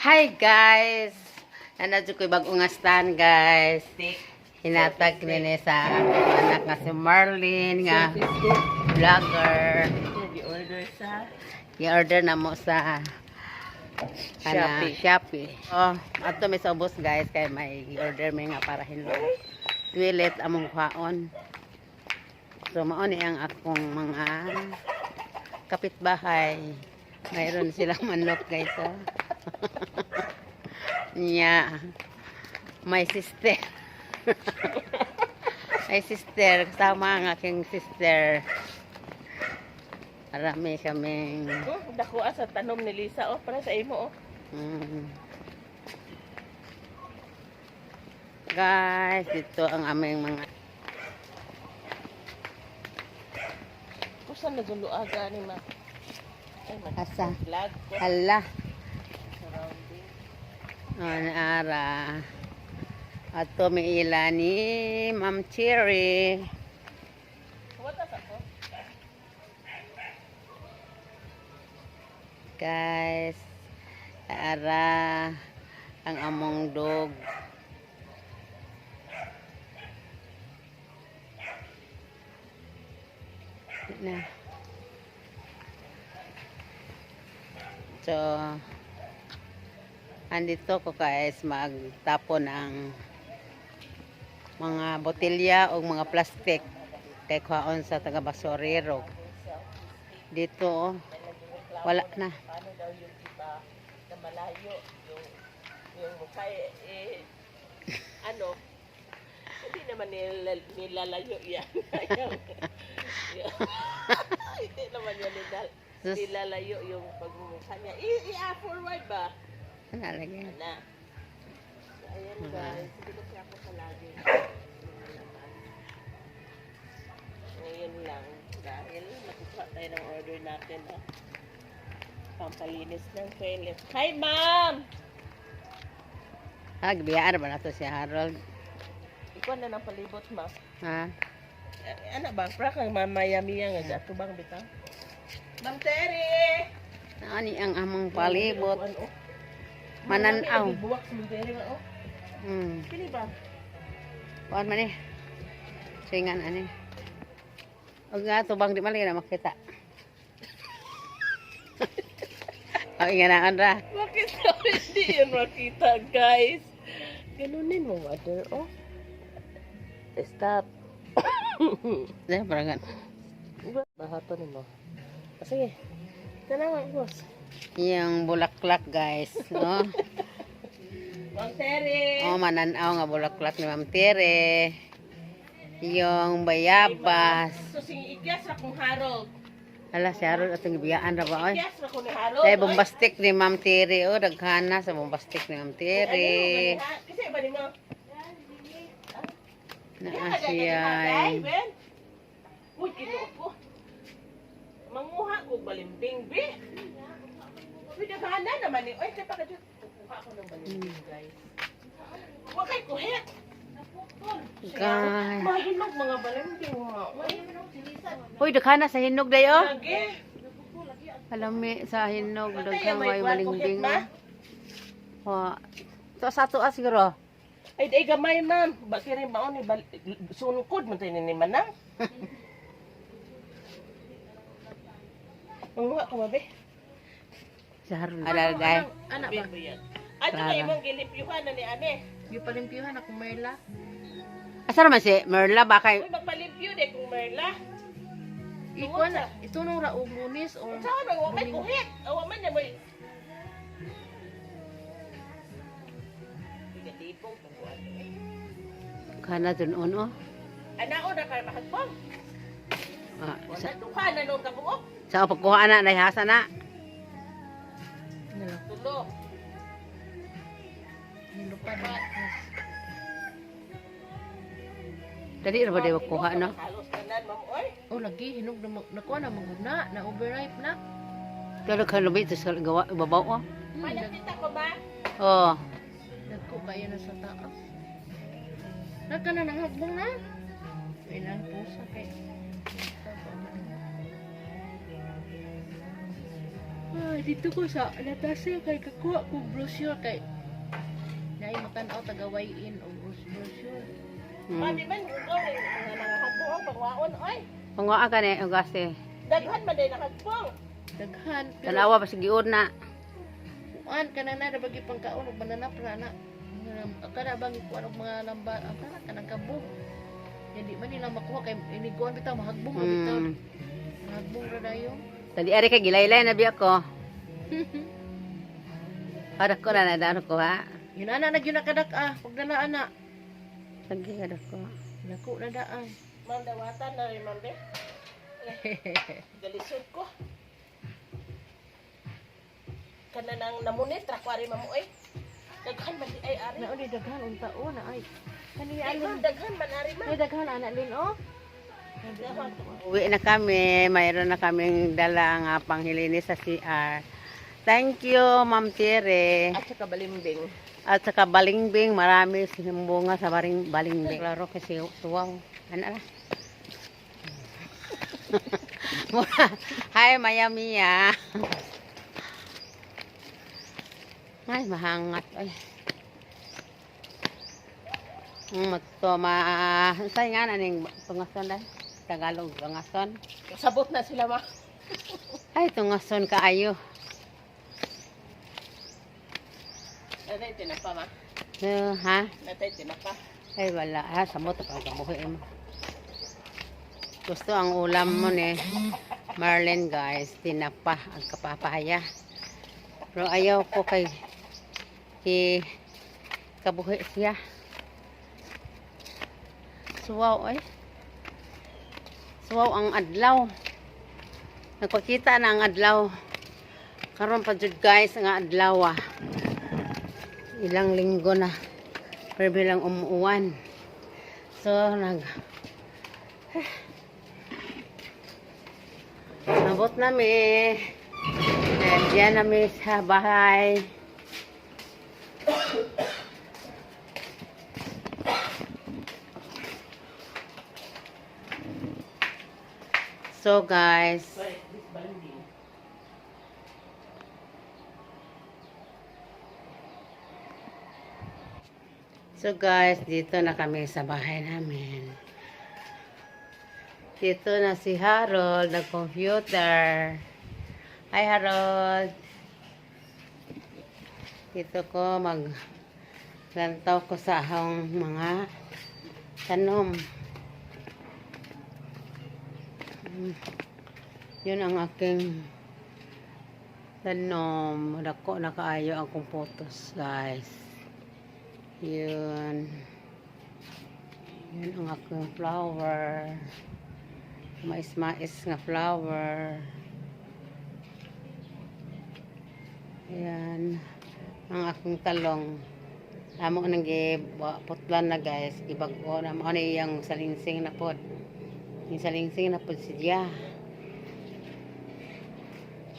Hi guys! Nanadyo ko'y bagong astan guys. Hinatag nini sa anak nga si Marlene nga vlogger. I-order sa I-order na mo sa Shopee. Oh, ato may saubos guys kay may i-order may nga para hinlo. Toilet among kwaon. So mao ni ang akong mga kapitbahay. Mayroon silang manok guys. Oh. Yeah. My sister. My sister. Kasama ang aking sister. Marami kaming... dakuha sa tanom ni Lisa, oh, para sa imo, oh. Guys, dito ang aming mga... Kusan na duluaga ni ma. Ay, Asa? vlog ko. Hala. Surrounding. Ara. Ato may ila ni Ma'am Cherry. Wata sa ko? Guys, ara ang among dog. Na. So, andito ko guys magtapon ng mga botelya o mga plastic kay kwaon sa taga basurero. Dito wala na. Paano daw yung iba na malayo yung mukha ano, hindi naman nilalayo yan. Hindi naman yan nilalayo yung pagmumukha niya. I-forward ba? Nalagay. Ana. So, ayan guys, hindi ko siya ako palagi. Ngayon lang, dahil nakuha tayo ng order natin, ha? Pampalinis ng toilet. Hi, ma'am! Biyaan ba na to si Harold? Ikaw na ng palibot, ma. Ha? Ano ba? Pra kang mamaya-miya nga gato bang bitaw? Ma'am Terry! Ani ang among palibot. Ano? Mananaw. Buwak sa Ma'am Terry, oh. Pili ba? Kuan man eh. Singan ani. Og nga tubang di mali na makita. Ang inganaan ra. Bakit hindi yan makita, guys? Ganunin mo, mother, oh. Stop. Deh barangan. Bahato ni mo. Sige. Tanawan, boss. Yung bulaklak guys, no? Ma'am Terry! Oh, mananaw nga bulaklak ni Ma'am Tere. Yung bayabas. So, sing ikyas ra kong Harold. Hala, si Harold atong biyaan ra ba oy? Ikyas ra ko ni Harold. Say bombastic ni Ma'am Tere, oh, daghana sa bombastic ni Ma'am Tere. Kasi ba ni mo? Naa siya. Uy, kinuo ko. Manguha ko balimbing, be. Uy, daghana naman ni. Uy, kaya pa ka dyan. Kukuha ko ng balimbing, guys. Huwag kayo kuhit. Guys. Mahinog mga balimbing, mga. Hoy, daghana sa hinog dayo. Lagi. Alami sa hinog Patay, daghang may may kuwan, malingbing. kuhit ba? Wa. To sa to siguro. Ay, day gamay, ma'am. Bakit rin ba ni sunukod mo tayo ni Manang? Manguha ko ba, be? Si Harold alalgay. Anak ba? Ato na imong gilimpyuhan na ni Ane. Yung palimpyuhan ako, Merla. Asa naman si Merla ba kay Uy, magpalimpyo de kung Merla. Ikaw na, ito nung raong lunis or... Saan ba? Huwag may kuhit. Awa man na mo. Bigatipong pagbuhan. kana dun ono? Anao na kayo mahagpong. Sa Wala duha na nung kabuok. sa pagkuha na nahasa na. Tulo. Nilupan na. Dali ra ba di kuha no? Halos tanan, ma'am. Oy. Oh, lagi, hinog na, nakuha na, maguna, na overripe na. Pero kan lubi to sa gawa babaw oh. Malapit ako ba? Oh. Nagko kaya na sa taas. Nagka na nanghagmong na. May nang pusa kay. Ay, dito ko sa natasya kay kakuha ko brochure kay naay matanaw tagawayin o brochure. Pwede man ikaw eh. Mga nangahagbong pagwaon. Oy, Panguha ka ni, ugasi. daghan man din nakagbong. Daghan pero Tanawa pa sige na. kuan kanana na bagi pangkaon ug mananap ra na. Kada bang kuan og mga lamba ang kanang kabog. Hindi man nila makuha kay iniguan bitaw mahagbong bitaw. Mm. Mahagbong ra dayon. Tadi ari kay gilaylay na biya ko. Para ko na nadano ko ha. Yun ana na gyud nakadak pag dalaan na. Lagi ka ko. Nako na daan. Ma'am, dawatan na rin, ma'am, be. Galisod ko. Kana nang namunit, trakwari, ma'am, oy. Daghan man di ay ari. Na uli daghan unta o na ay. Kani Ay, ma'am, daghan man ari, ma'am. ay daghan anak lin o. Daghan. Uwi na kami. Mayroon na kaming dala nga panghilinis sa CR. Thank you, Ma'am Tere. At saka balimbing. At saka balingbing, marami sinumbunga sa balingbing. Klaro kasi tuwaw. Ano na? Hi, Maya Mia. Ay, mahangat. Ay. Say nga na ning tungason dahil. Tagalog, tungason. Sabot na sila, ma. Ay, tungason kaayo. Natay tinapa, ma. Ha? Natay tinapa. Ay, wala. Ha, samot pa kabuhi mo. Gusto ang ulam mo ni Marlene, guys. Tinapa ang kapapaya. Pero ayaw ko kay kabuhi siya. Suwaw, ay. Suwaw ang adlaw. Nagpakita na ang adlaw. Karon pa jud guys ang adlaw. Ilang linggo na. Pero bilang umuuwan. So, nabot namin. Diyan namin sa bahay. So, guys. So guys, dito na kami sa bahay namin. Dito na si Harold, nag-computer. Hi Harold. Dito ko lantaw ko sa akong mga tanom. Yun ang aking tanom. Dako na kaayo akong photos guys. Yun ang aking flower, mais nga flower. Yan ang aking talong. Amo nang giputlan na guys, gibag-o na mo ni yang salingsing na pod. Yung salingsing na pod siya.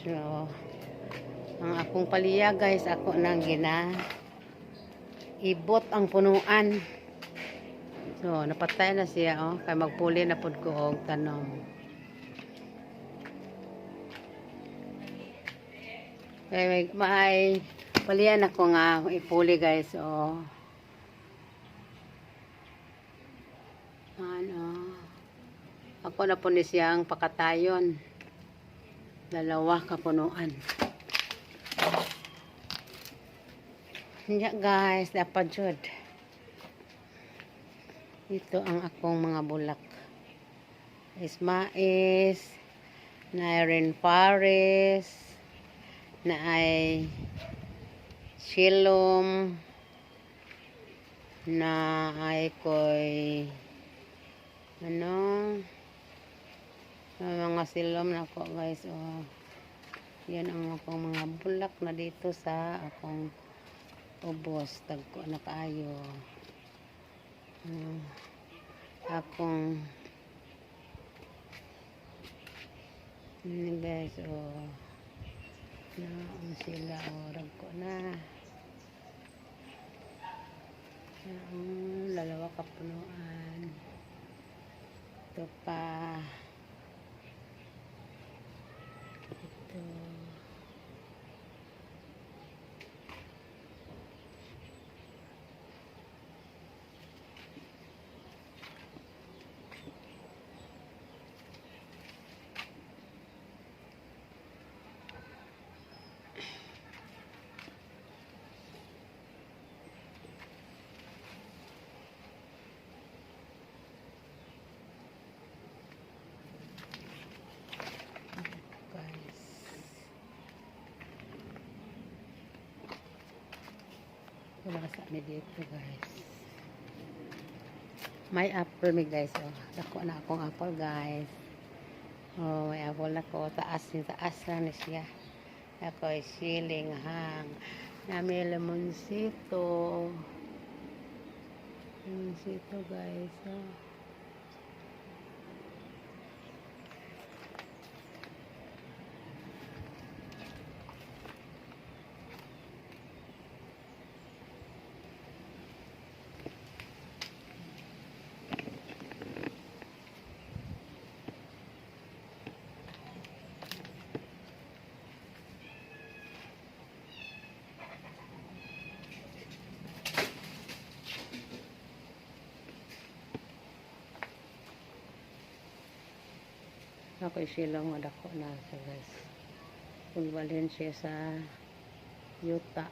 So ang akong paliya guys, ako nang ibot ang punuan. So, napatay na siya, oh. Kaya magpuli na pod ko og tanom. Kaya may palian ako nga ipuli, guys, oh. Ano. Ako na po ni siyang pakatayon. 2 kapunuan. Yan guys, dapat jud. Ito ang akong mga bulak. Is mais, na rin pares, na ay silom, na ay koy mga silom na ko guys. Oh. Yan ang akong mga bulak na dito sa akong ubos, tagko na kaayo. Akong guys, oh. Sila, oh, ragko na. 2 kapunuan. Ito pa. Ito. Lasa ni dito guys. May apple mi guys. Oh. Dako na akong apple guys. Oh, may apple na ko. Taas na ni siya. Ako ay siling hang. Nami lemonsito. Lemonsito guys. Oh. Ako silang madako na siya guys. Pagbalhin siya sa yuta.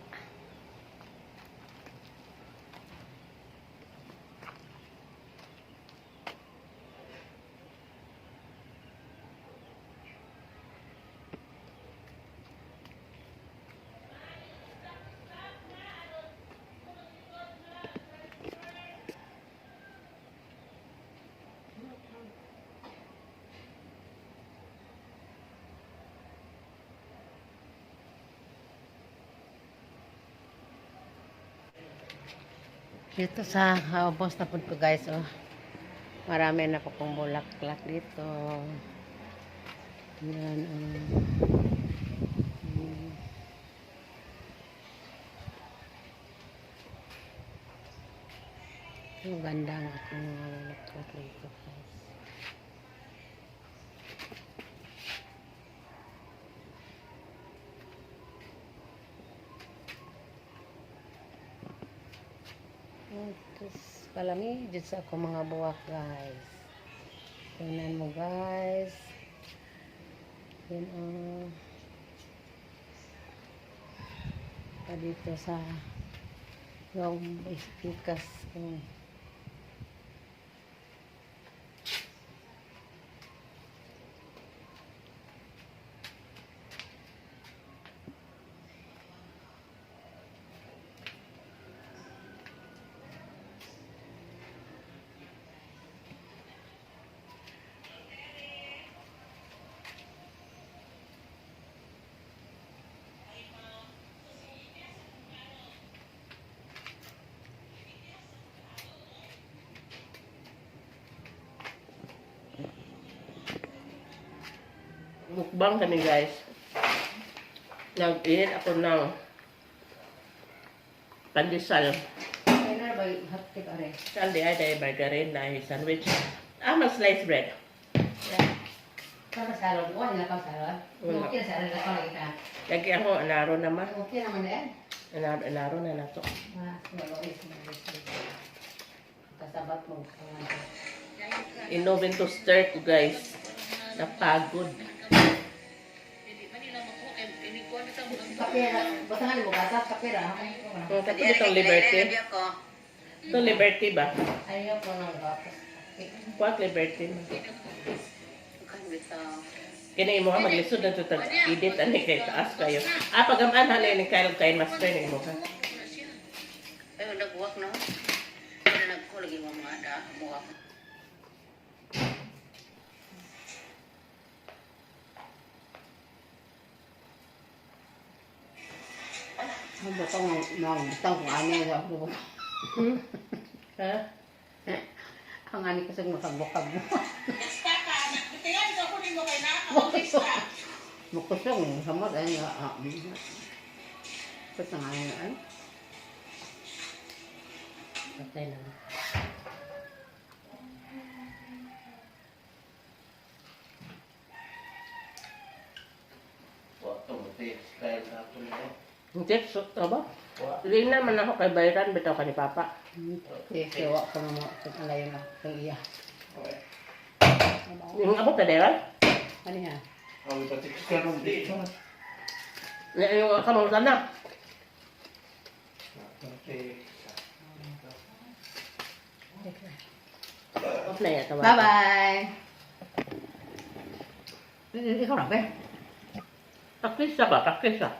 Dito sa ubos na po ko guys, oh. Marami na po pong bulaklak dito. Yan, Ang ganda ng akong bulaklak dito guys. Tapos kalami dyan sa ako mga buwak guys. Tingnan mo guys. Yan pa dito sa yung istikas ko. Mukbang kami guys. Nag-eat ako ng pandesal. Kaya na ba hapti ka rin? Saldi ay dahil margarine na sandwich. Sliced bread. Kama salon? Wala na kang salon? Wala. Okay na salon na kang kita. Lagi ako anaro naman. Okay naman na yan. Anaro na nato. Kasabat mo. Inoven to stir ko guys. Napagod. Hindi man nila makuha kay inikuan bitaw mo ang Kapira. Batangan mo gasap. Kapira. Ito itong Liberty. Ito Liberty ba? Ayaw ko nang gapas. What Liberty? Kini mo maglisod na ito edit ani kay taas kayo. Pagamaan halin ni Kyle kay master ni mo ka. Ay nagbuwak no. Ano nagko lagi mo mga da buwak. Ang butang kung ano yung bubuk. Ha? Ang ani kasi masabukab mo. Bukusong yung samad ay nga. Ba't nga yan? Patay na. Hindi, so, ba? Hindi naman ako kay Bayran, bitaw ka ni Papa. Siwa ko na mo. Alayo na. Kang iya. Yung ako taderan? Ano yan? Yung kamong sana. Off na yata. Bye-bye! Ikaw na ba? Takis ba? Takis ah.